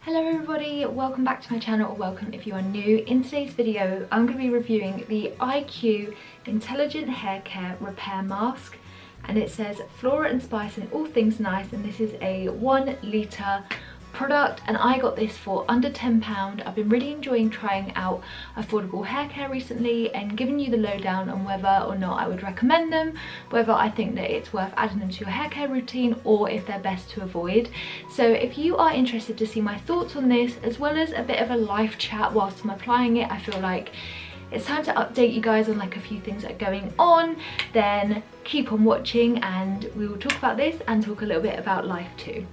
Hello everybody, welcome back to my channel, or welcome if you are new. In today's video I'm going to be reviewing the IQ Intelligent Hair Care Repair Mask, and it says flora and spice and all things nice, and this is a 1 litre product and I got this for under £10. I've been really enjoying trying out affordable hair care recently and giving you the lowdown on whether or not I would recommend them, whether I think that it's worth adding them to your hair care routine or if they're best to avoid. So if you are interested to see my thoughts on this as well as a bit of a live chat whilst I'm applying it, I feel like it's time to update you guys on like a few things that are going on, then keep on watching and we will talk about this and talk a little bit about life too.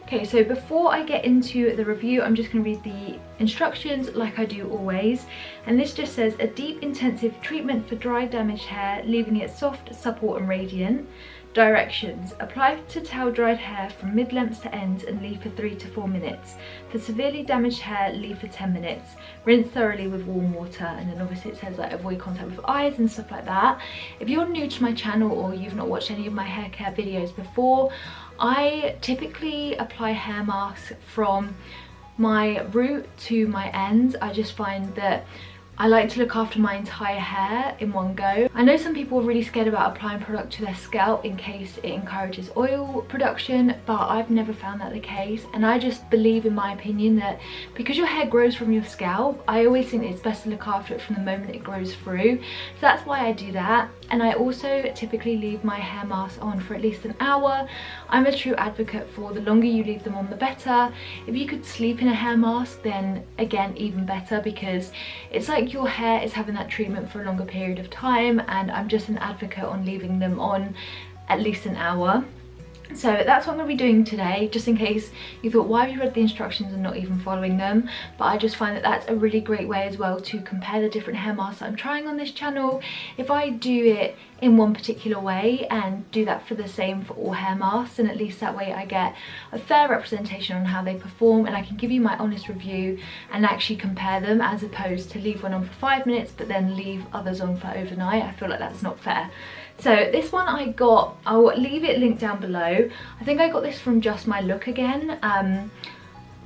Okay, so before I get into the review, I'm just going to read the instructions like I do always. And this just says, a deep intensive treatment for dry damaged hair, leaving it soft, supple and radiant. Directions: apply to towel dried hair from mid-lengths to ends and leave for 3 to 4 minutes. For severely damaged hair, leave for 10 minutes. Rinse thoroughly with warm water. And then obviously it says like avoid contact with eyes and stuff like that. If you're new to my channel or you've not watched any of my hair care videos before, I typically apply hair masks from my root to my ends. I just find that I like to look after my entire hair in one go. I know some people are really scared about applying product to their scalp in case it encourages oil production, but I've never found that the case. And I just believe, in my opinion, that because your hair grows from your scalp, I always think it's best to look after it from the moment it grows through. So that's why I do that. And I also typically leave my hair mask on for at least an hour. I'm a true advocate for the longer you leave them on, the better. If you could sleep in a hair mask, then again, even better, because it's like your hair is having that treatment for a longer period of time, and I'm just an advocate on leaving them on at least an hour. So that's what I'm going to be doing today, just in case you thought, why have you read the instructions and not even following them? But I just find that that's a really great way as well to compare the different hair masks that I'm trying on this channel. If I do it in one particular way and do that for the same for all hair masks, and at least that way I get a fair representation on how they perform and I can give you my honest review and actually compare them, as opposed to leave one on for 5 minutes but then leave others on for overnight. I feel like that's not fair. So this one I got, I'll leave it linked down below. I think I got this from Just My Look again,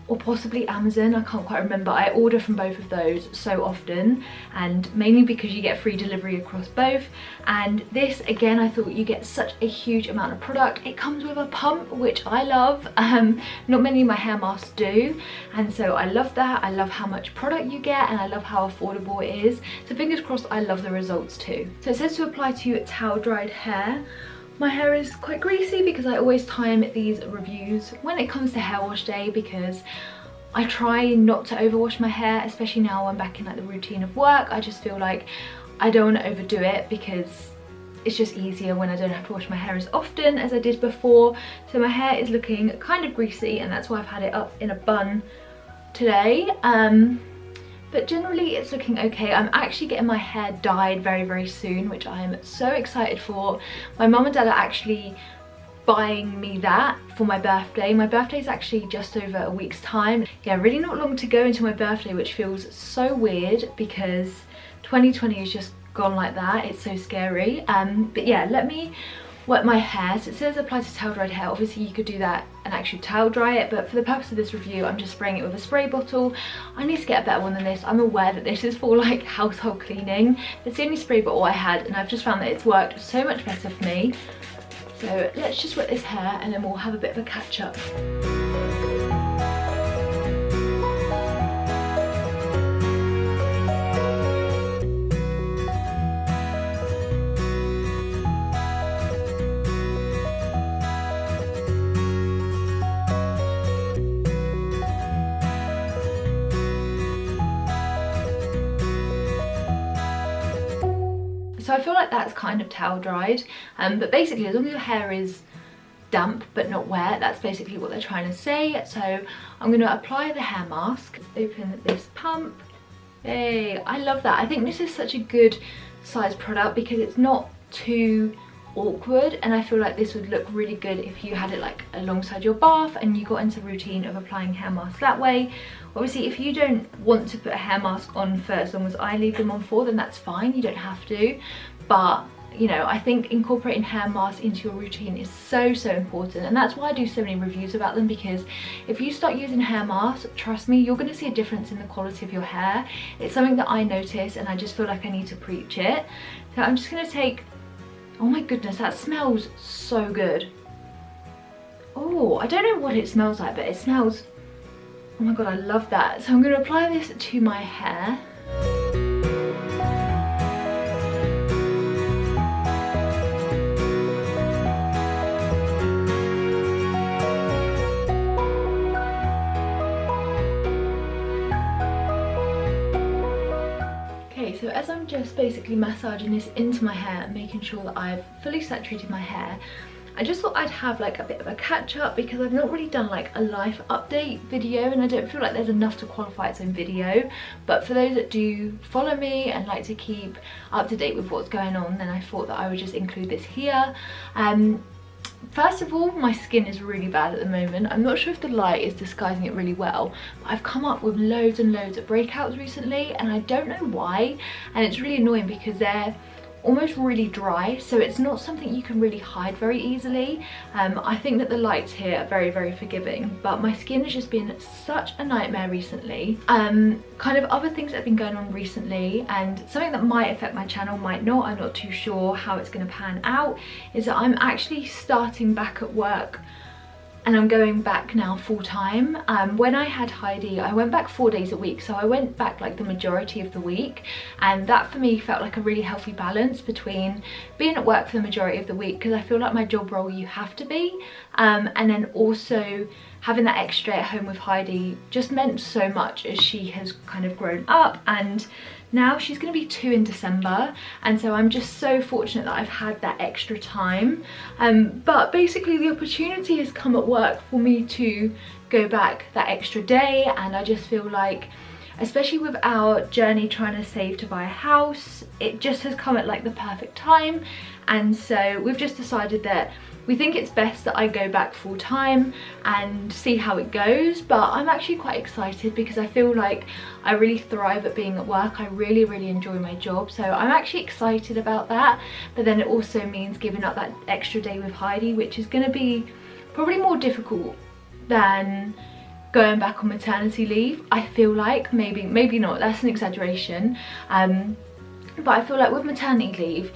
or possibly Amazon, I can't quite remember. I order from both of those so often, and mainly because you get free delivery across both. And this, again, I thought you get such a huge amount of product. It comes with a pump, which I love. Not many of my hair masks do, and so I love that. I love how much product you get, and I love how affordable it is. So fingers crossed I love the results too. So it says to apply to towel dried hair. My hair is quite greasy because I always time these reviews when it comes to hair wash day, because I try not to overwash my hair, especially now I'm back in like the routine of work. I just feel like I don't want to overdo it because it's just easier when I don't have to wash my hair as often as I did before. So my hair is looking kind of greasy, and that's why I've had it up in a bun today. But generally it's looking okay. I'm actually getting my hair dyed very, very soon, which I am so excited for. My mum and dad are actually buying me that for my birthday. My birthday is actually just over a week's time. Yeah, really not long to go until my birthday, which feels so weird because 2020 has just gone like that. It's so scary. But yeah, let me wet my hair. So it says apply to towel dried hair. Obviously you could do that and actually towel dry it, but for the purpose of this review I'm just spraying it with a spray bottle. I need to get a better one than this. I'm aware that this is for like household cleaning. It's the only spray bottle I had, and I've just found that it's worked so much better for me. So let's just wet this hair and then we'll have a bit of a catch up. So I feel like that's kind of towel dried, but basically as long as your hair is damp but not wet, that's basically what they're trying to say. So I'm going to apply the hair mask. Open this pump. Hey, I love that. I think this is such a good size product because it's not too awkward, and I feel like this would look really good if you had it like alongside your bath and you got into the routine of applying hair masks that way. Obviously, if you don't want to put a hair mask on for as long as I leave them on for, then that's fine, you don't have to. But you know, I think incorporating hair masks into your routine is so important, and that's why I do so many reviews about them, because if you start using hair masks, trust me, you're going to see a difference in the quality of your hair. It's something that I notice, and I just feel like I need to preach it. So I'm just going to take, oh my goodness, that smells so good. Oh, I don't know what it smells like, but it smells, oh my god, I love that. So I'm going to apply this to my hair. So as I'm just basically massaging this into my hair and making sure that I've fully saturated my hair, I just thought I'd have like a bit of a catch up, because I've not really done like a life update video, and I don't feel like there's enough to qualify its own video. But for those that do follow me and like to keep up to date with what's going on, then I thought that I would just include this here. First of all, my skin is really bad at the moment. I'm not sure if the light is disguising it really well, but I've come up with loads and loads of breakouts recently, and I don't know why, and it's really annoying because they're almost really dry, so it's not something you can really hide very easily. I think that the lights here are very forgiving, but my skin has just been such a nightmare recently. Kind of other things that have been going on recently, and something that might affect my channel, might not, I'm not too sure how it's going to pan out, is that I'm actually starting back at work, and I'm going back now full time. When I had Heidi, I went back 4 days a week, so I went back like the majority of the week, and that for me felt like a really healthy balance between being at work for the majority of the week, because I feel like my job role you have to be, and then also having that extra at home with Heidi just meant so much as she has kind of grown up, and now she's going to be 2 in December, and so I'm just so fortunate that I've had that extra time. But basically the opportunity has come at work for me to go back that extra day, and I just feel like, especially with our journey trying to save to buy a house, it just has come at like the perfect time. And so we've just decided that we think it's best that I go back full time and see how it goes. But I'm actually quite excited because I feel like I really thrive at being at work. I really enjoy my job, so I'm actually excited about that. But then it also means giving up that extra day with Heidi, which is going to be probably more difficult than going back on maternity leave. I feel like, maybe not, that's an exaggeration, but I feel like with maternity leave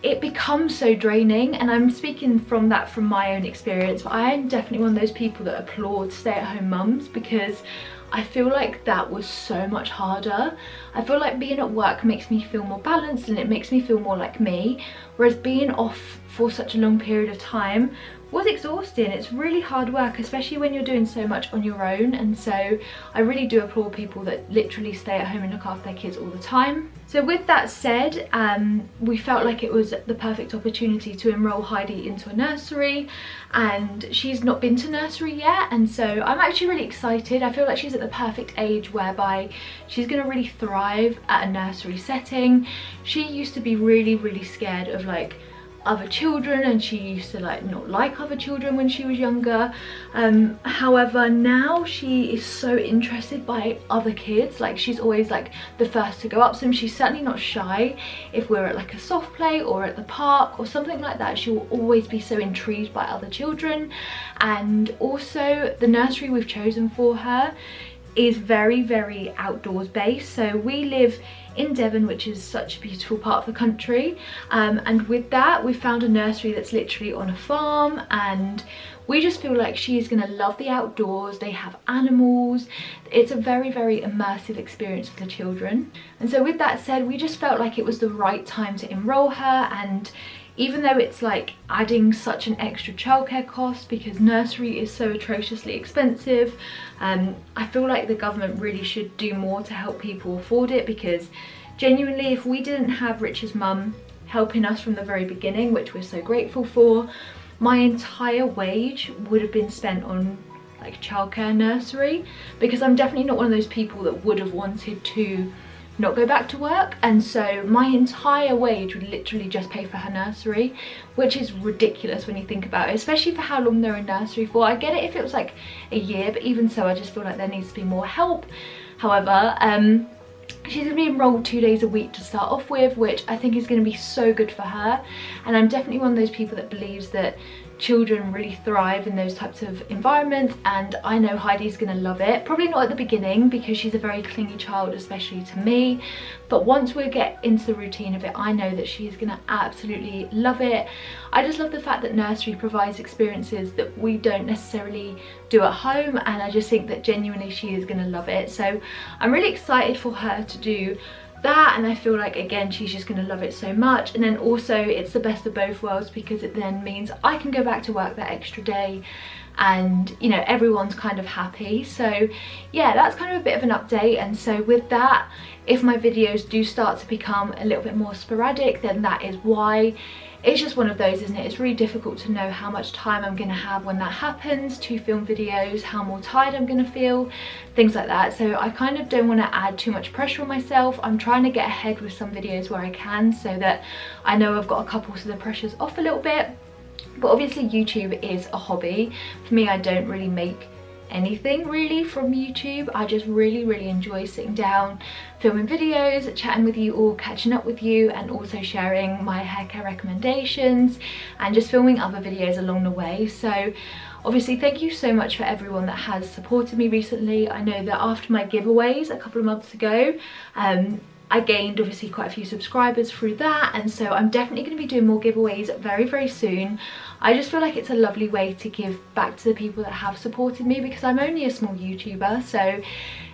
it becomes so draining, and I'm speaking from my own experience, but I am definitely one of those people that applaud stay-at-home mums, because I feel like that was so much harder. I feel like being at work makes me feel more balanced and it makes me feel more like me, whereas being off for such a long period of time was exhausting. It's really hard work, especially when you're doing so much on your own, and so I really do applaud people that literally stay at home and look after their kids all the time. So with that said, we felt like it was the perfect opportunity to enroll Heidi into a nursery, and she's not been to nursery yet, and so I'm actually really excited. I feel like she's at the perfect age whereby she's going to really thrive at a nursery setting. She used to be really scared of like other children, and she used to like not like other children when she was younger. However, now she is so interested by other kids. Like, she's always like the first to go up to them. She's certainly not shy. If we're at like a soft play or at the park or something like that, she will always be so intrigued by other children. And also the nursery we've chosen for her is very outdoors based. So we live in Devon, which is such a beautiful part of the country, and with that we found a nursery that's literally on a farm, and we just feel like she is going to love the outdoors. They have animals. It's a very immersive experience for the children. And so with that said, we just felt like it was the right time to enroll her. And even though it's like adding such an extra childcare cost because nursery is so atrociously expensive, I feel like the government really should do more to help people afford it, because genuinely, if we didn't have Rich's mum helping us from the very beginning, which we're so grateful for, my entire wage would have been spent on like childcare, nursery, because I'm definitely not one of those people that would have wanted to not go back to work, and so my entire wage would literally just pay for her nursery, which is ridiculous when you think about it, especially for how long they're in nursery for. I get it if it was like a year, but even so, I just feel like there needs to be more help. However, she's going to be enrolled 2 days a week to start off with, which I think is going to be so good for her. And I'm definitely one of those people that believes that children really thrive in those types of environments, and I know Heidi's gonna love it. Probably not at the beginning because she's a very clingy child, especially to me, but once we get into the routine of it, I know that she's gonna absolutely love it. I just love the fact that nursery provides experiences that we don't necessarily do at home, and I just think that genuinely she is gonna love it. So I'm really excited for her to do that, and I feel like again she's just gonna love it so much. And then also it's the best of both worlds because it then means I can go back to work that extra day, and you know, everyone's kind of happy. So yeah, that's kind of a bit of an update. And so with that, if my videos do start to become a little bit more sporadic, then that is why. It's just one of those, isn't it? It's really difficult to know how much time I'm going to have when that happens to film videos, how more tired I'm going to feel, things like that. So I kind of don't want to add too much pressure on myself. I'm trying to get ahead with some videos where I can, so that I know I've got a couple so the pressure's off a little bit. But obviously YouTube is a hobby. For me, I don't really make anything really from YouTube. I just really enjoy sitting down, filming videos, chatting with you all, catching up with you, and also sharing my hair care recommendations and just filming other videos along the way. So obviously thank you so much for everyone that has supported me recently. I know that after my giveaways a couple of months ago, I gained obviously quite a few subscribers through that, and so I'm definitely going to be doing more giveaways very soon. I just feel like it's a lovely way to give back to the people that have supported me, because I'm only a small YouTuber. So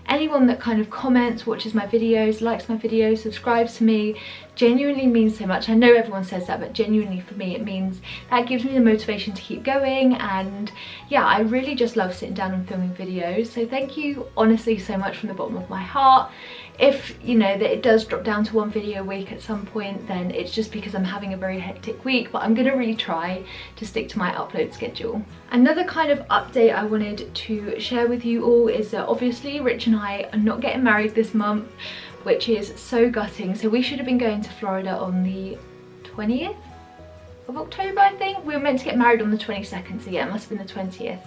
anyone that kind of comments, watches my videos, likes my videos, subscribes to me, genuinely means so much. I know everyone says that, but genuinely for me it means that gives me the motivation to keep going. And yeah, I really just love sitting down and filming videos. So thank you honestly so much from the bottom of my heart. If you know that it does drop down to 1 video a week at some point, then it's just because I'm having a very hectic week, but I'm going to really try to stick to my upload schedule. Another kind of update I wanted to share with you all is that obviously Rich and I are not getting married this month, which is so gutting. So we should have been going to Florida on the 20th of October, I think. We were meant to get married on the 22nd, so yeah, it must have been the 20th.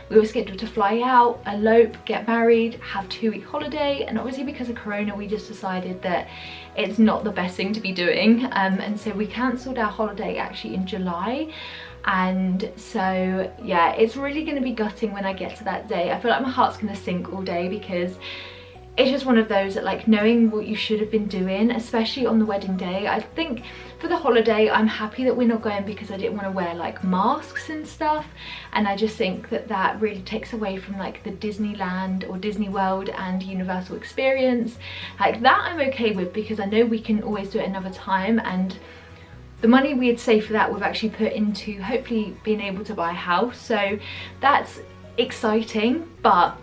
We were scheduled to fly out, elope, get married, have 2-week holiday, and obviously because of Corona we just decided that it's not the best thing to be doing, and so we cancelled our holiday actually in July. And so yeah, it's really going to be gutting when I get to that day. I feel like my heart's going to sink all day, because it's just one of those that, like, knowing what you should have been doing, especially on the wedding day. I think for the holiday I'm happy that we're not going, because I didn't want to wear like masks and stuff, and I just think that that really takes away from like the Disneyland or Disney World and Universal experience. Like that I'm okay with, because I know we can always do it another time, and the money we had saved for that we've actually put into hopefully being able to buy a house, so that's exciting. But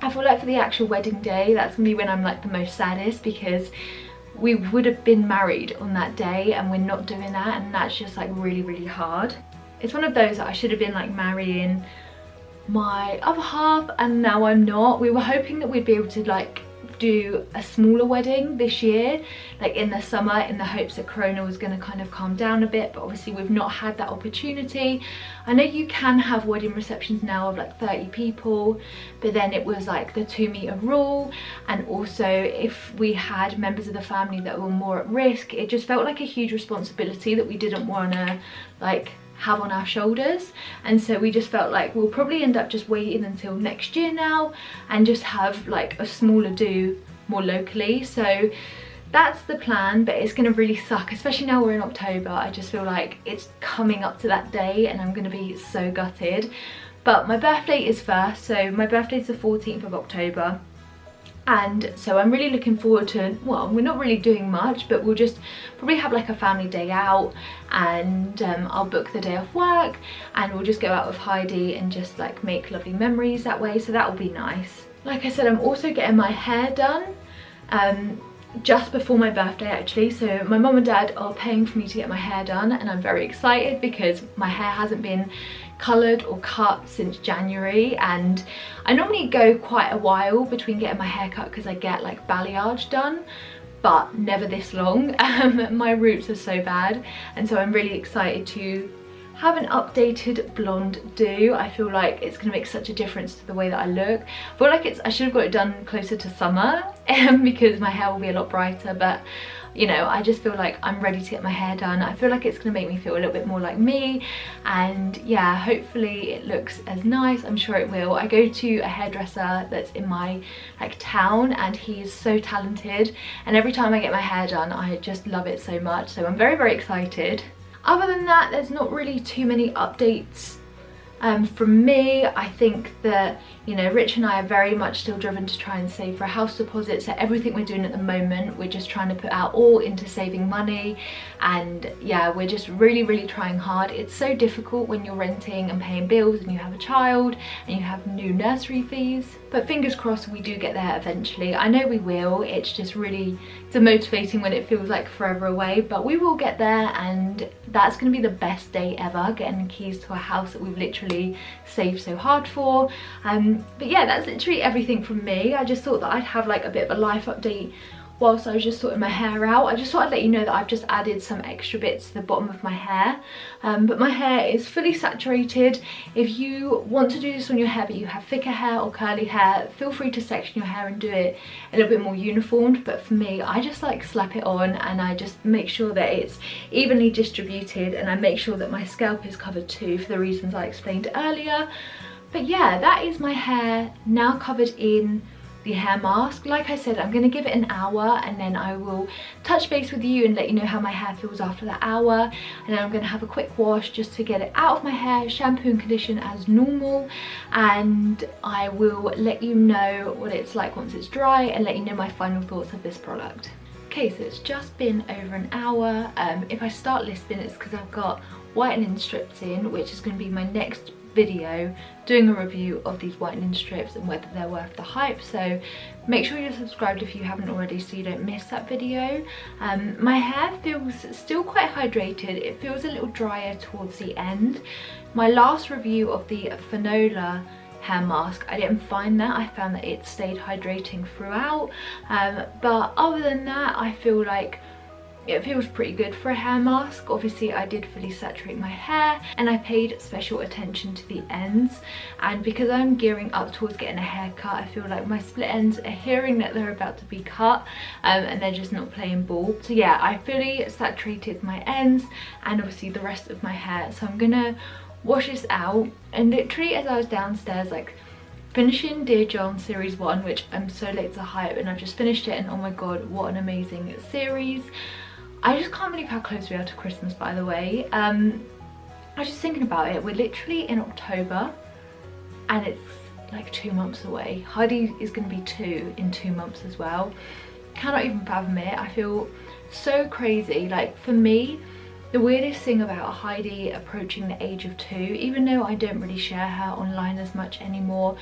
I feel like for the actual wedding day, that's gonna be when I'm like the most saddest, because we would have been married on that day and we're not doing that, and that's just like really hard. It's one of those that I should have been like marrying my other half, and now I'm not. We were hoping that we'd be able to like do a smaller wedding this year, like in the summer, in the hopes that Corona was going to kind of calm down a bit, but obviously we've not had that opportunity. I know you can have wedding receptions now of like 30 people, but then it was like the 2-meter rule, and also if we had members of the family that were more at risk, it just felt like a huge responsibility that we didn't want to like have on our shoulders. And so we just felt like we'll probably end up just waiting until next year now and just have like a smaller do more locally. So that's the plan, but it's gonna really suck, especially now we're in October. I just feel like it's coming up to that day and I'm gonna be so gutted. But my birthday is first, so my birthday is the 14th of October. And so I'm really looking forward to, well, we're not really doing much, but we'll just probably have like a family day out, and I'll book the day off work and we'll just go out with Heidi and just like make lovely memories that way. So that will be nice. Like I said, I'm also getting my hair done just before my birthday actually. So my mum and dad are paying for me to get my hair done, and I'm very excited because my hair hasn't been coloured or cut since January, and I normally go quite a while between getting my hair cut because I get like balayage done, but never this long. My roots are so bad, and so I'm really excited to have an updated blonde do. I feel like it's going to make such a difference to the way that I look. I feel like I should have got it done closer to summer because my hair will be a lot brighter, but you know, I just feel like I'm ready to get my hair done. I feel like it's going to make me feel a little bit more like me, and yeah, hopefully it looks as nice. I'm sure it will. I go to a hairdresser that's in my like town, and he's so talented, and every time I get my hair done I just love it so much, so I'm very, very excited. Other than that, there's not really too many updates from me. I think that, you know, Rich and I are very much still driven to try and save for a house deposit, so everything we're doing at the moment, we're just trying to put our all into saving money, and yeah, we're just really, really trying hard. It's so difficult when you're renting and paying bills and you have a child and you have new nursery fees, but fingers crossed we do get there eventually. I know we will. It's just really demotivating when it feels like forever away, but we will get there, and that's going to be the best day ever, getting the keys to a house that we've literally saved so hard for. But yeah, that's literally everything from me. I just thought that I'd have like a bit of a life update whilst I was just sorting my hair out. I just thought I'd let you know that I've just added some extra bits to the bottom of my hair, but my hair is fully saturated. If you want to do this on your hair but you have thicker hair or curly hair, feel free to section your hair and do it a little bit more uniformed, but for me, I just like slap it on and I just make sure that it's evenly distributed, and I make sure that my scalp is covered too, for the reasons I explained earlier. But yeah, that is my hair now covered in the hair mask. Like I said, I'm going to give it an hour, and then I will touch base with you and let you know how my hair feels after that hour, and then I'm going to have a quick wash just to get it out of my hair, shampoo and condition as normal, and I will let you know what it's like once it's dry and let you know my final thoughts of this product. Okay, so it's just been over an hour. If I start lisping, it's because I've got whitening strips in, which is going to be my next video, doing a review of these whitening strips and whether they're worth the hype, so make sure you're subscribed if you haven't already so you don't miss that video. My hair feels still quite hydrated. It feels a little drier towards the end. My last review of the Fanola hair mask, I didn't find that. I found that it stayed hydrating throughout, but other than that, I feel like it feels pretty good for a hair mask. Obviously I did fully saturate my hair, and I paid special attention to the ends, and because I'm gearing up towards getting a haircut, I feel like my split ends are hearing that they're about to be cut, and they're just not playing ball. So yeah, I fully saturated my ends and obviously the rest of my hair, so I'm gonna wash this out. And literally as I was downstairs like finishing Dear John series 1, which I'm so late to hype, and I've just finished it, and oh my god, what an amazing series. I just can't believe how close we are to Christmas, by the way. I was just thinking about it. We're literally in October and it's like 2 months away. Heidi is going to be 2 in 2 months as well. Cannot even fathom it. I feel so crazy. Like, for me, the weirdest thing about Heidi approaching the age of 2, even though I don't really share her online as much anymore,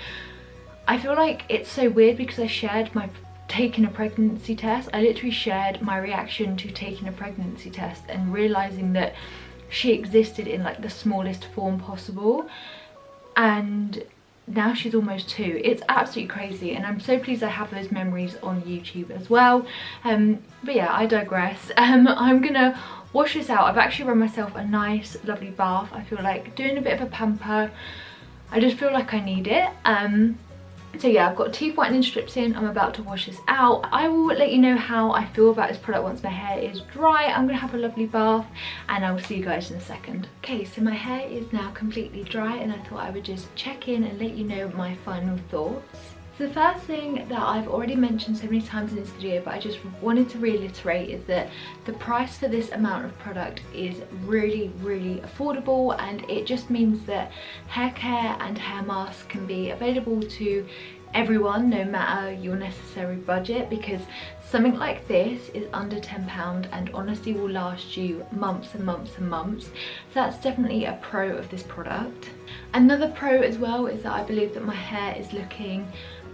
I feel like it's so weird because I shared my taking a pregnancy test. I literally shared my reaction to taking a pregnancy test and realizing that she existed in like the smallest form possible, and now she's almost 2. It's absolutely crazy, and I'm so pleased I have those memories on YouTube as well. But yeah, I digress. I'm gonna wash this out. I've actually run myself a nice lovely bath. I feel like doing a bit of a pamper. I just feel like I need it. So yeah, I've got teeth whitening strips in. I'm about to wash this out. I will let you know how I feel about this product once my hair is dry. I'm gonna have a lovely bath, and I will see you guys in a second. Okay, so my hair is now completely dry, and I thought I would just check in and let you know my final thoughts. So the first thing that I've already mentioned so many times in this video, but I just wanted to reiterate, is that the price for this amount of product is really, really affordable, and it just means that hair care and hair masks can be available to everyone, no matter your necessary budget, because something like this is under £10 and honestly will last you months and months and months. So that's definitely a pro of this product. Another pro as well is that I believe that my hair is looking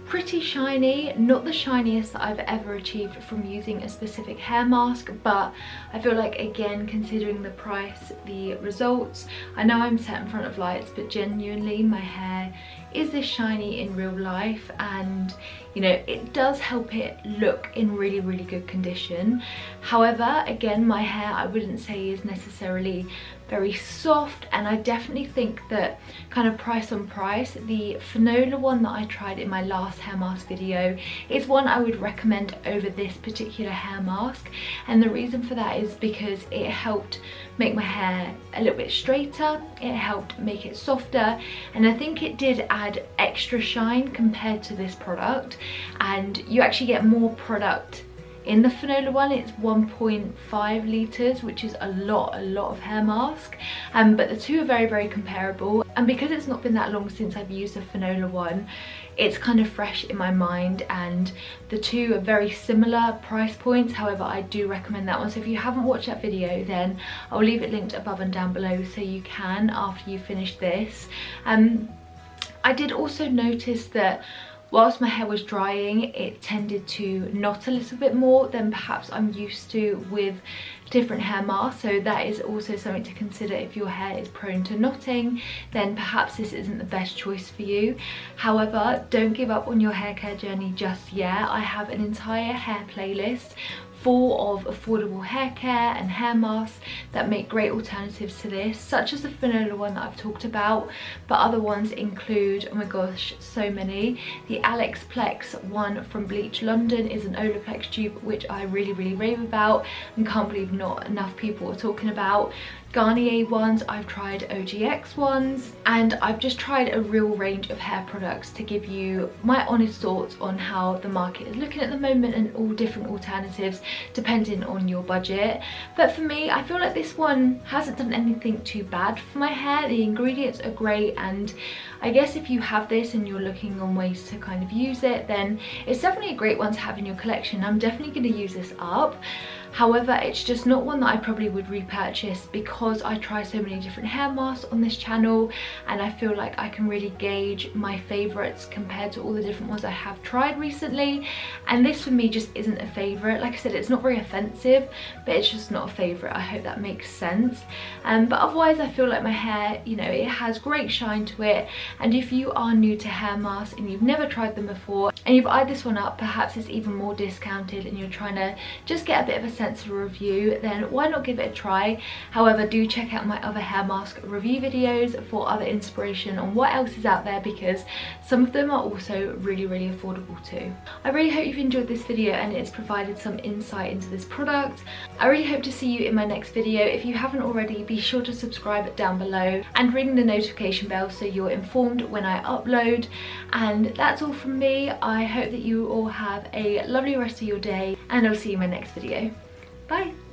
pretty shiny. Not the shiniest that I've ever achieved from using a specific hair mask, but I feel like, again, considering the price, the results, I know I'm set in front of lights, but genuinely my hair is this shiny in real life? And you know, it does help it look in really, really good condition. However, again, my hair I wouldn't say is necessarily very soft, and I definitely think that kind of price on price, the Finola one that I tried in my last hair mask video is one I would recommend over this particular hair mask. And the reason for that is because it helped make my hair a little bit straighter, it helped make it softer, and I think it did add extra shine compared to this product. And you actually get more product in the Finola one. It's 1.5 litres, which is a lot of hair mask, but the two are very, very comparable. And because it's not been that long since I've used the Finola one, it's kind of fresh in my mind, and the two are very similar price points. However, I do recommend that one, so if you haven't watched that video, then I'll leave it linked above and down below so you can after you finish this. I did also notice that whilst my hair was drying, it tended to knot a little bit more than perhaps I'm used to with different hair masks, so that is also something to consider. If your hair is prone to knotting, then perhaps this isn't the best choice for you. However, don't give up on your hair care journey just yet. I have an entire hair playlist full of affordable hair care and hair masks that make great alternatives to this, such as the Finola one that I've talked about, but other ones include, oh my gosh, so many. The Alex Plex one from Bleach London is an Olaplex tube, which I really, really rave about and can't believe not enough people are talking about. Garnier ones, I've tried OGX ones, and I've just tried a real range of hair products to give you my honest thoughts on how the market is looking at the moment and all different alternatives depending on your budget. But for me, I feel like this one hasn't done anything too bad for my hair. The ingredients are great, and I guess if you have this and you're looking on ways to kind of use it, then it's definitely a great one to have in your collection. I'm definitely going to use this up. However, it's just not one that I probably would repurchase because I try so many different hair masks on this channel, and I feel like I can really gauge my favourites compared to all the different ones I have tried recently. And this for me just isn't a favourite. Like I said, it's not very offensive, but it's just not a favourite. I hope that makes sense. But otherwise, I feel like my hair, you know, it has great shine to it. And if you are new to hair masks and you've never tried them before and you've eyed this one up, perhaps it's even more discounted and you're trying to just get a bit of a sense of a review, then why not give it a try? However, do check out my other hair mask review videos for other inspiration on what else is out there, because some of them are also really, really affordable too. I really hope you've enjoyed this video and it's provided some insight into this product. I really hope to see you in my next video. If you haven't already, be sure to subscribe down below and ring the notification bell so you're informed when I upload. And that's all from me. I hope that you all have a lovely rest of your day, and I'll see you in my next video. Bye!